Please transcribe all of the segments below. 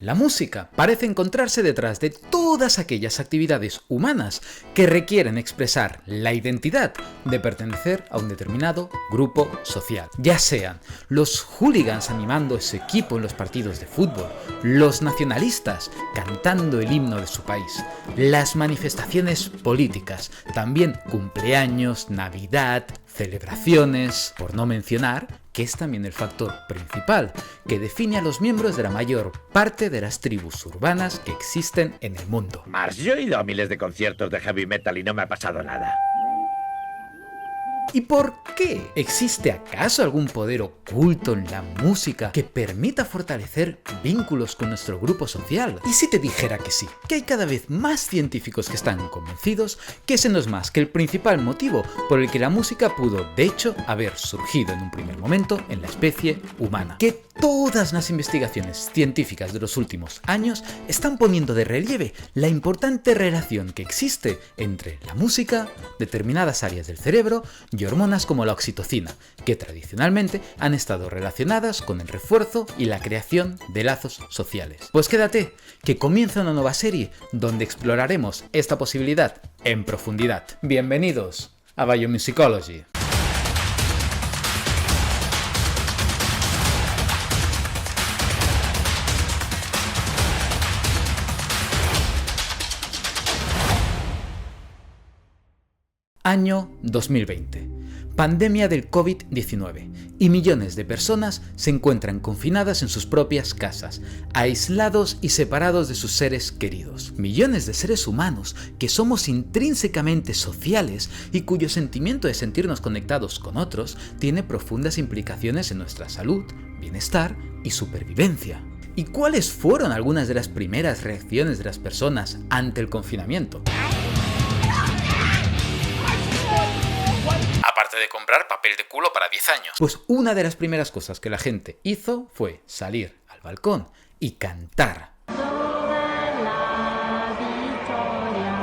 La música parece encontrarse detrás de todas aquellas actividades humanas que requieren expresar la identidad de pertenecer a un determinado grupo social. Ya sean los hooligans animando a su equipo en los partidos de fútbol, los nacionalistas cantando el himno de su país, las manifestaciones políticas, también cumpleaños, Navidad, celebraciones, por no mencionar que es también el factor principal que define a los miembros de la mayor parte de las tribus urbanas que existen en el mundo. Mars, yo he ido a miles de conciertos de heavy metal y no me ha pasado nada. ¿Y por qué? ¿Existe acaso algún poder oculto en la música que permita fortalecer vínculos con nuestro grupo social? ¿Y si te dijera que sí? Que hay cada vez más científicos que están convencidos que ese no es más que el principal motivo por el que la música pudo, de hecho, haber surgido en un primer momento en la especie humana. Que todas las investigaciones científicas de los últimos años están poniendo de relieve la importante relación que existe entre la música, determinadas áreas del cerebro y hormonas como la oxitocina, que tradicionalmente han estado relacionadas con el refuerzo y la creación de lazos sociales. Pues quédate, que comienza una nueva serie donde exploraremos esta posibilidad en profundidad. Bienvenidos a Biomusicology. Año 2020. Pandemia del COVID-19 y millones de personas se encuentran confinadas en sus propias casas, aislados y separados de sus seres queridos. Millones de seres humanos que somos intrínsecamente sociales y cuyo sentimiento de sentirnos conectados con otros tiene profundas implicaciones en nuestra salud, bienestar y supervivencia. ¿Y cuáles fueron algunas de las primeras reacciones de las personas ante el confinamiento? Aparte de comprar papel de culo para 10 años. Pues una de las primeras cosas que la gente hizo fue salir al balcón y cantar.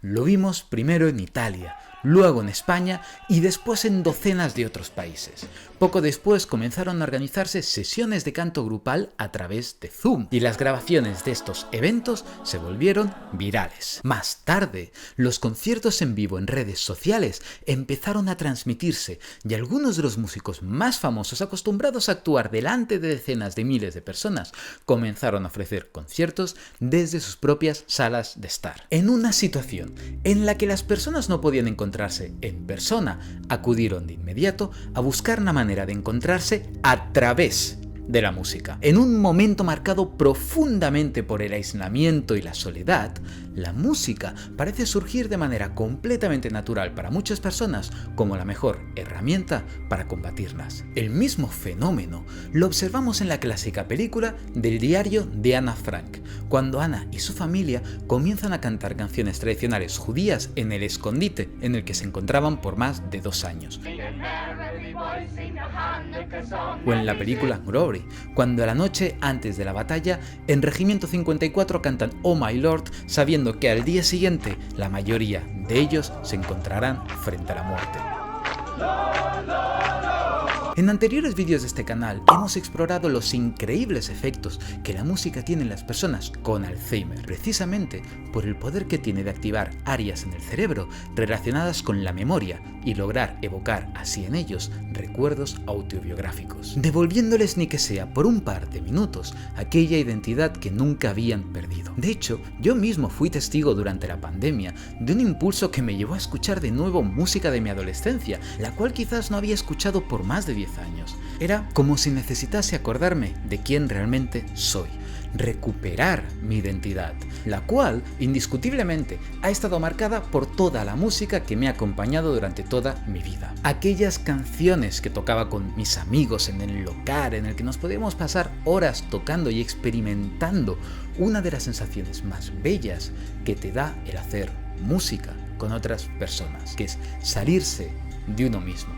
Lo vimos primero en Italia, luego en España y después en docenas de otros países. Poco después comenzaron a organizarse sesiones de canto grupal a través de Zoom y las grabaciones de estos eventos se volvieron virales. Más tarde, los conciertos en vivo en redes sociales empezaron a transmitirse y algunos de los músicos más famosos acostumbrados a actuar delante de decenas de miles de personas comenzaron a ofrecer conciertos desde sus propias salas de estar. En una situación en la que las personas no podían encontrarse en persona, acudieron de inmediato a buscar una manera de encontrarse a través de la música. En un momento marcado profundamente por el aislamiento y la soledad, la música parece surgir de manera completamente natural para muchas personas como la mejor herramienta para combatirlas. El mismo fenómeno lo observamos en la clásica película del diario de Ana Frank, cuando Ana y su familia comienzan a cantar canciones tradicionales judías en el escondite en el que se encontraban por más de 2 años. O en la película Glory, cuando a la noche antes de la batalla, en Regimiento 54 cantan Oh My Lord, sabiendo que al día siguiente la mayoría de ellos se encontrarán frente a la muerte. En anteriores vídeos de este canal hemos explorado los increíbles efectos que la música tiene en las personas con Alzheimer, precisamente por el poder que tiene de activar áreas en el cerebro relacionadas con la memoria y lograr evocar así en ellos recuerdos autobiográficos, devolviéndoles ni que sea por un par de minutos aquella identidad que nunca habían perdido. De hecho, yo mismo fui testigo durante la pandemia de un impulso que me llevó a escuchar de nuevo música de mi adolescencia, la cual quizás no había escuchado por más de 10 años. Era como si necesitase acordarme de quién realmente soy, recuperar mi identidad, la cual indiscutiblemente ha estado marcada por toda la música que me ha acompañado durante toda mi vida. Aquellas canciones que tocaba con mis amigos en el local, en el que nos podíamos pasar horas tocando y experimentando una de las sensaciones más bellas que te da el hacer música con otras personas, que es salirse de uno mismo,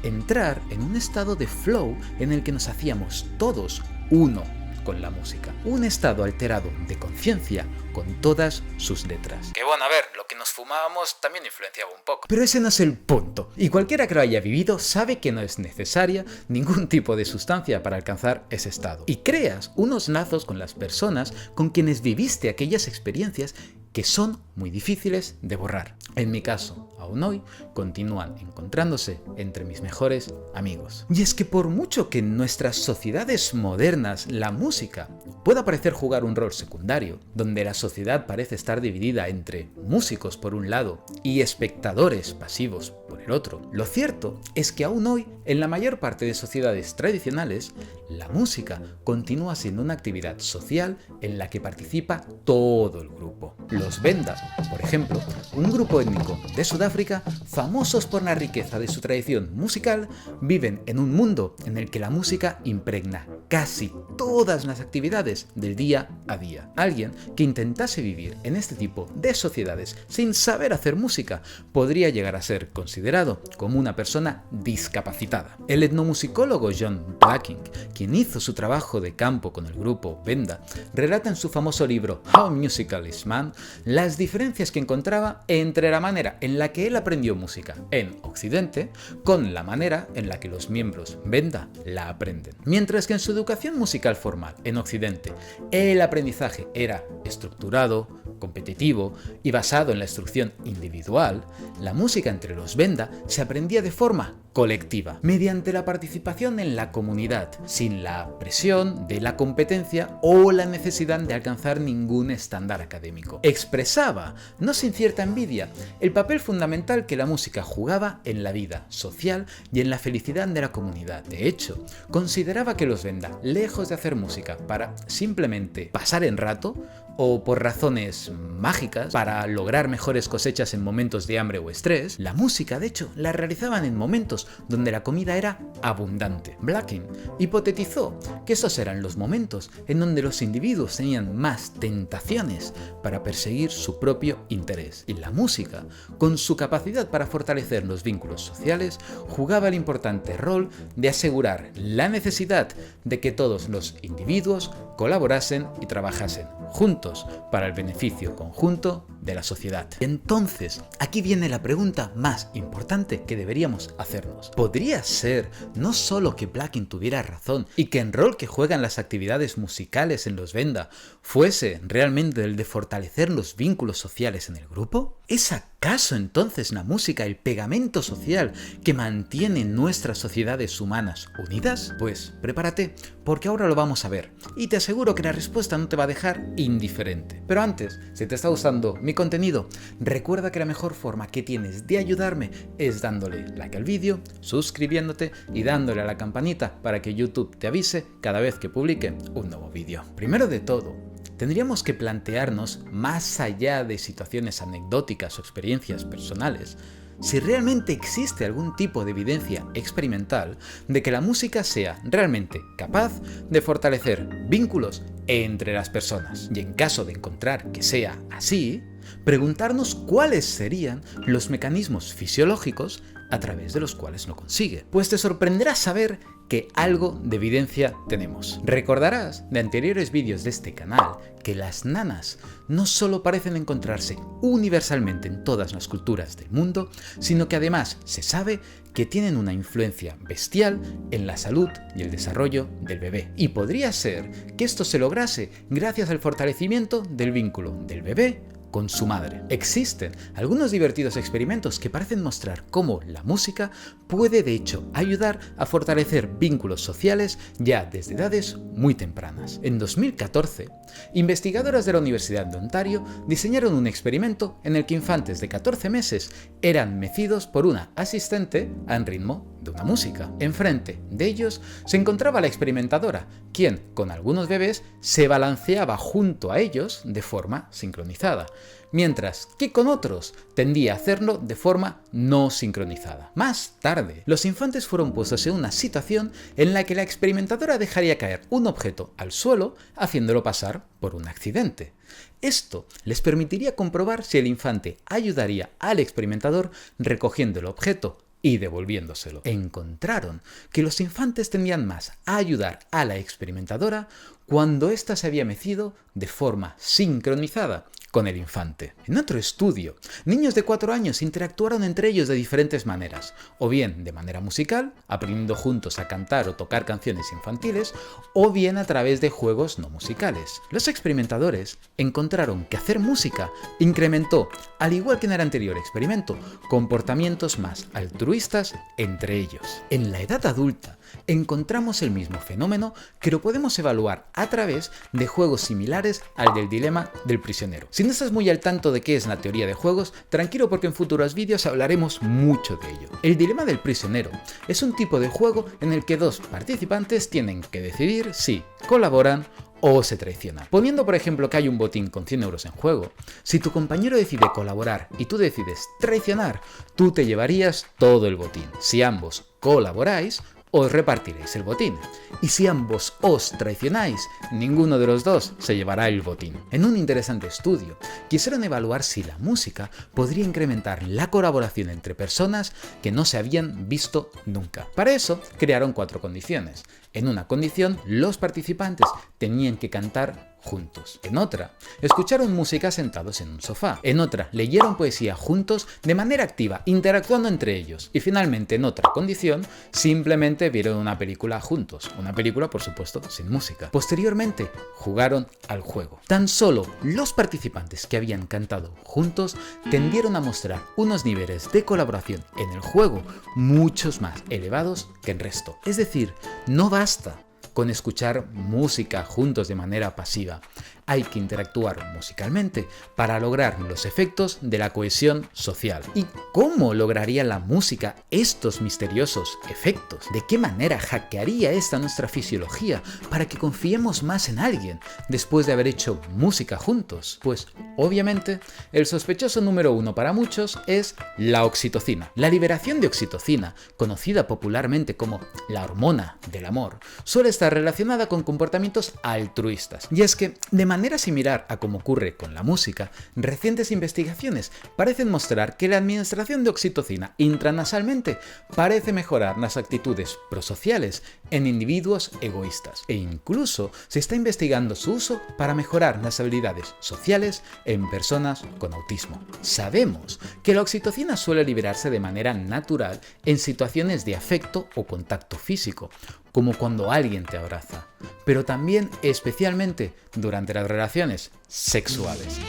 entrar en un estado de flow en el que nos hacíamos todos uno con la música, un estado alterado de conciencia con todas sus letras. Que bueno, a ver, lo que que nos fumábamos también influenciaba un poco. Pero ese no es el punto, y cualquiera que lo haya vivido sabe que no es necesaria ningún tipo de sustancia para alcanzar ese estado. Y creas unos lazos con las personas con quienes viviste aquellas experiencias que son muy difíciles de borrar. En mi caso, aún hoy, continúan encontrándose entre mis mejores amigos. Y es que por mucho que en nuestras sociedades modernas la música pueda parecer jugar un rol secundario, donde la sociedad parece estar dividida entre músicos por un lado y espectadores pasivos por el otro, lo cierto es que aún hoy, en la mayor parte de sociedades tradicionales, la música continúa siendo una actividad social en la que participa todo el grupo. Los Venda, por ejemplo, un grupo étnico de Sudáfrica, famosos por la riqueza de su tradición musical, viven en un mundo en el que la música impregna casi todas las actividades del día a día. Alguien que intentase vivir en este tipo de sociedades sin saber hacer música podría llegar a ser considerado como una persona discapacitada. El etnomusicólogo John Blacking, quien hizo su trabajo de campo con el grupo Venda, relata en su famoso libro How Musical is Man las diferencias que encontraba entre la manera en la que él aprendió música en Occidente con la manera en la que los miembros Venda la aprenden. Mientras que en su educación musical formal en Occidente el aprendizaje era estructurado, competitivo y basado en la instrucción individual, la música entre los Venda se aprendía de forma colectiva, mediante la participación en la comunidad, sin la presión de la competencia o la necesidad de alcanzar ningún estándar académico. Expresaba, no sin cierta envidia, el papel fundamental que la música jugaba en la vida social y en la felicidad de la comunidad. De hecho, consideraba que los Venda, lejos de hacer música para simplemente pasar el rato, o por razones mágicas para lograr mejores cosechas en momentos de hambre o estrés, la música de hecho la realizaban en momentos donde la comida era abundante. Blacking hipotetizó que esos eran los momentos en donde los individuos tenían más tentaciones para perseguir su propio interés. Y la música, con su capacidad para fortalecer los vínculos sociales, jugaba el importante rol de asegurar la necesidad de que todos los individuos colaborasen y trabajasen juntos para el beneficio conjunto de la sociedad. Entonces, aquí viene la pregunta más importante que deberíamos hacernos. ¿Podría ser no solo que Blacking tuviera razón y que el rol que juegan las actividades musicales en los Venda fuese realmente el de fortalecer los vínculos sociales en el grupo? ¿Es acaso entonces la música el pegamento social que mantiene nuestras sociedades humanas unidas? Pues prepárate, porque ahora lo vamos a ver, y te aseguro que la respuesta no te va a dejar indiferente. Pero antes, si te está gustando mi contenido, recuerda que la mejor forma que tienes de ayudarme es dándole like al vídeo, suscribiéndote y dándole a la campanita para que YouTube te avise cada vez que publique un nuevo vídeo. Primero de todo, tendríamos que plantearnos, más allá de situaciones anecdóticas o experiencias personales, si realmente existe algún tipo de evidencia experimental de que la música sea realmente capaz de fortalecer vínculos entre las personas. Y en caso de encontrar que sea así, preguntarnos cuáles serían los mecanismos fisiológicos a través de los cuales lo consigue. Pues te sorprenderá saber que algo de evidencia tenemos. Recordarás de anteriores vídeos de este canal que las nanas no solo parecen encontrarse universalmente en todas las culturas del mundo, sino que además se sabe que tienen una influencia bestial en la salud y el desarrollo del bebé. Y podría ser que esto se lograse gracias al fortalecimiento del vínculo del bebé con su madre. Existen algunos divertidos experimentos que parecen mostrar cómo la música puede de hecho ayudar a fortalecer vínculos sociales ya desde edades muy tempranas. En 2014, investigadoras de la Universidad de Ontario diseñaron un experimento en el que infantes de 14 meses eran mecidos por una asistente al ritmo de una música. Enfrente de ellos se encontraba la experimentadora, quien, con algunos bebés, se balanceaba junto a ellos de forma sincronizada, mientras que con otros tendía a hacerlo de forma no sincronizada. Más tarde, los infantes fueron puestos en una situación en la que la experimentadora dejaría caer un objeto al suelo, haciéndolo pasar por un accidente. Esto les permitiría comprobar si el infante ayudaría al experimentador recogiendo el objeto y devolviéndoselo. Encontraron que los infantes tendían más a ayudar a la experimentadora cuando ésta se había mecido de forma sincronizada con el infante. En otro estudio, niños de 4 años interactuaron entre ellos de diferentes maneras, o bien de manera musical, aprendiendo juntos a cantar o tocar canciones infantiles, o bien a través de juegos no musicales. Los experimentadores encontraron que hacer música incrementó, al igual que en el anterior experimento, comportamientos más altruistas entre ellos. En la edad adulta, encontramos el mismo fenómeno que lo podemos evaluar a través de juegos similares al del dilema del prisionero. Si no estás muy al tanto de qué es la teoría de juegos, tranquilo porque en futuros vídeos hablaremos mucho de ello. El dilema del prisionero es un tipo de juego en el que dos participantes tienen que decidir si colaboran o se traicionan. Poniendo por ejemplo que hay un botín con 100 euros en juego, si tu compañero decide colaborar y tú decides traicionar, tú te llevarías todo el botín. Si ambos colaboráis, os repartiréis el botín. Y si ambos os traicionáis, ninguno de los dos se llevará el botín. En un interesante estudio, quisieron evaluar si la música podría incrementar la colaboración entre personas que no se habían visto nunca. Para eso, crearon 4 condiciones. En una condición, los participantes tenían que cantar juntos. En otra, escucharon música sentados en un sofá. En otra, leyeron poesía juntos de manera activa, interactuando entre ellos. Y finalmente, en otra condición, simplemente vieron una película juntos. Una película, por supuesto, sin música. Posteriormente, jugaron al juego. Tan solo los participantes que habían cantado juntos tendieron a mostrar unos niveles de colaboración en el juego muchos más elevados que el resto. Es decir, no basta con escuchar música juntos de manera pasiva. Hay que interactuar musicalmente para lograr los efectos de la cohesión social. ¿Y cómo lograría la música estos misteriosos efectos? ¿De qué manera hackearía esta nuestra fisiología para que confiemos más en alguien después de haber hecho música juntos? Pues obviamente el sospechoso número 1 para muchos es la oxitocina. La liberación de oxitocina, conocida popularmente como la hormona del amor, suele estar relacionada con comportamientos altruistas. Y es que, de manera similar a como ocurre con la música, recientes investigaciones parecen mostrar que la administración de oxitocina intranasalmente parece mejorar las actitudes prosociales en individuos egoístas, e incluso se está investigando su uso para mejorar las habilidades sociales en personas con autismo. Sabemos que la oxitocina suele liberarse de manera natural en situaciones de afecto o contacto físico, como cuando alguien te abraza, pero también especialmente durante las relaciones sexuales.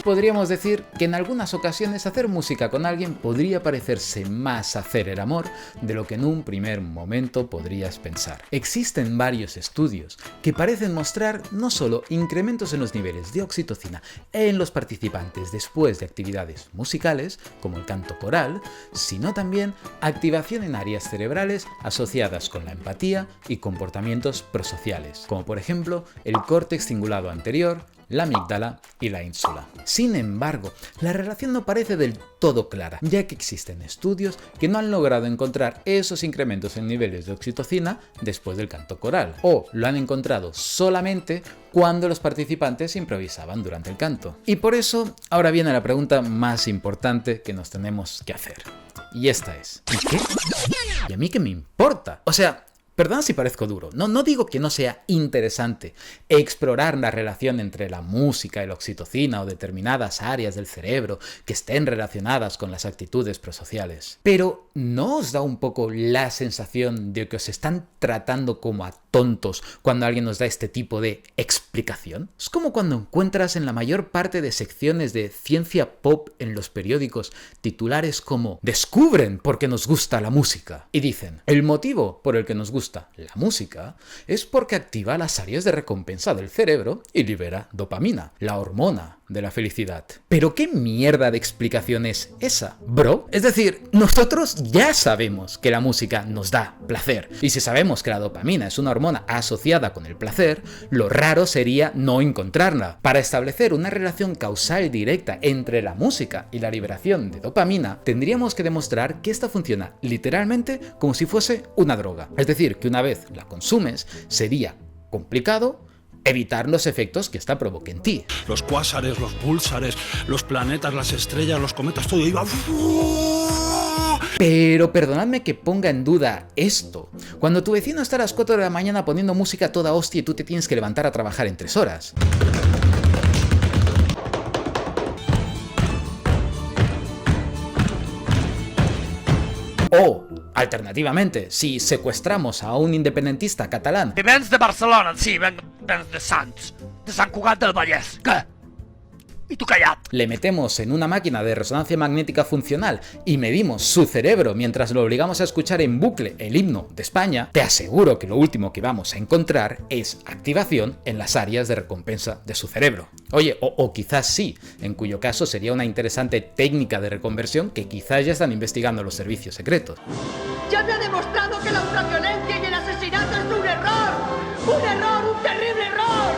Podríamos decir que en algunas ocasiones hacer música con alguien podría parecerse más hacer el amor de lo que en un primer momento podrías pensar. Existen varios estudios que parecen mostrar no solo incrementos en los niveles de oxitocina en los participantes después de actividades musicales, como el canto coral, sino también activación en áreas cerebrales asociadas con la empatía y comportamientos prosociales, como por ejemplo el córtex cingulado anterior, la amígdala y la ínsula. Sin embargo, la relación no parece del todo clara, ya que existen estudios que no han logrado encontrar esos incrementos en niveles de oxitocina después del canto coral, o lo han encontrado solamente cuando los participantes improvisaban durante el canto. Y por eso, ahora viene la pregunta más importante que nos tenemos que hacer. Y esta es, ¿y qué? ¿Y a mí qué me importa? O sea, perdón si parezco duro, no digo que no sea interesante explorar la relación entre la música y la oxitocina o determinadas áreas del cerebro que estén relacionadas con las actitudes prosociales. Pero ¿no os da un poco la sensación de que os están tratando como a tontos cuando alguien nos da este tipo de explicación? Es como cuando encuentras en la mayor parte de secciones de ciencia pop en los periódicos titulares como "Descubren por qué nos gusta la música" y dicen, el motivo por el que nos gusta la música es porque activa las áreas de recompensa del cerebro y libera dopamina, la hormona de la felicidad. ¿Pero qué mierda de explicación es esa, bro? Es decir, nosotros ya sabemos que la música nos da placer, y si sabemos que la dopamina es una hormona asociada con el placer, lo raro sería no encontrarla. Para establecer una relación causal directa entre la música y la liberación de dopamina, tendríamos que demostrar que esta funciona literalmente como si fuese una droga. Es decir, que una vez la consumes, sería complicado evitar los efectos que esta provoque en ti. Los cuásares, los púlsares, los planetas, las estrellas, los cometas, todo iba Pero perdonadme que ponga en duda esto. Cuando tu vecino está a las 4 de la mañana poniendo música a toda hostia y tú te tienes que levantar a trabajar en 3 horas. O, alternativamente, si secuestramos a un independentista catalán I vens de Barcelona, sí, vens de Sants, de Sant Cugat del Vallès. Què? I tu callat. le metemos en una máquina de resonancia magnética funcional y medimos su cerebro mientras lo obligamos a escuchar en bucle el himno de España, te aseguro que lo último que vamos a encontrar es activación en las áreas de recompensa de su cerebro. Oye, o quizás sí, en cuyo caso sería una interesante técnica de reconversión que quizás ya están investigando los servicios secretos. Ya me ha demostrado que la ultraviolencia y el asesinato es un error, un terrible error.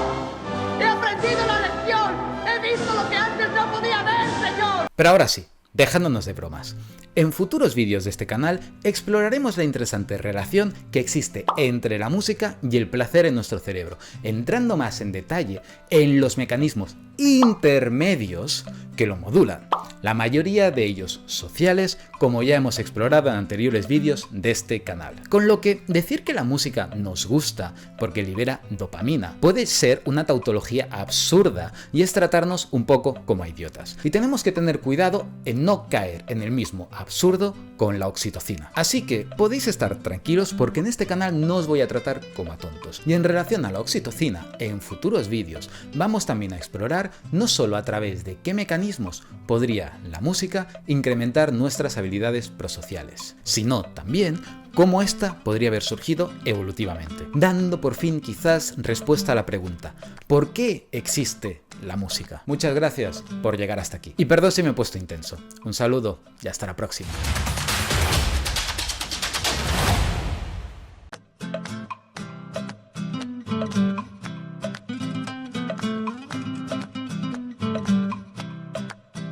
He aprendido la lección. He visto lo que antes no podía ver, señor. Pero ahora sí, dejándonos de bromas. En futuros vídeos de este canal exploraremos la interesante relación que existe entre la música y el placer en nuestro cerebro, entrando más en detalle en los mecanismos intermedios que lo modulan, la mayoría de ellos sociales, como ya hemos explorado en anteriores vídeos de este canal. Con lo que decir que la música nos gusta porque libera dopamina puede ser una tautología absurda y es tratarnos un poco como a idiotas. Y tenemos que tener cuidado en no caer en el mismo absurdo con la oxitocina. Así que podéis estar tranquilos porque en este canal no os voy a tratar como a tontos. Y en relación a la oxitocina, en futuros vídeos vamos también a explorar no solo a través de qué mecanismos podría la música incrementar nuestras habilidades prosociales, sino también cómo esta podría haber surgido evolutivamente, dando por fin quizás respuesta a la pregunta ¿por qué existe la música? Muchas gracias por llegar hasta aquí. Y perdón si me he puesto intenso. Un saludo y hasta la próxima.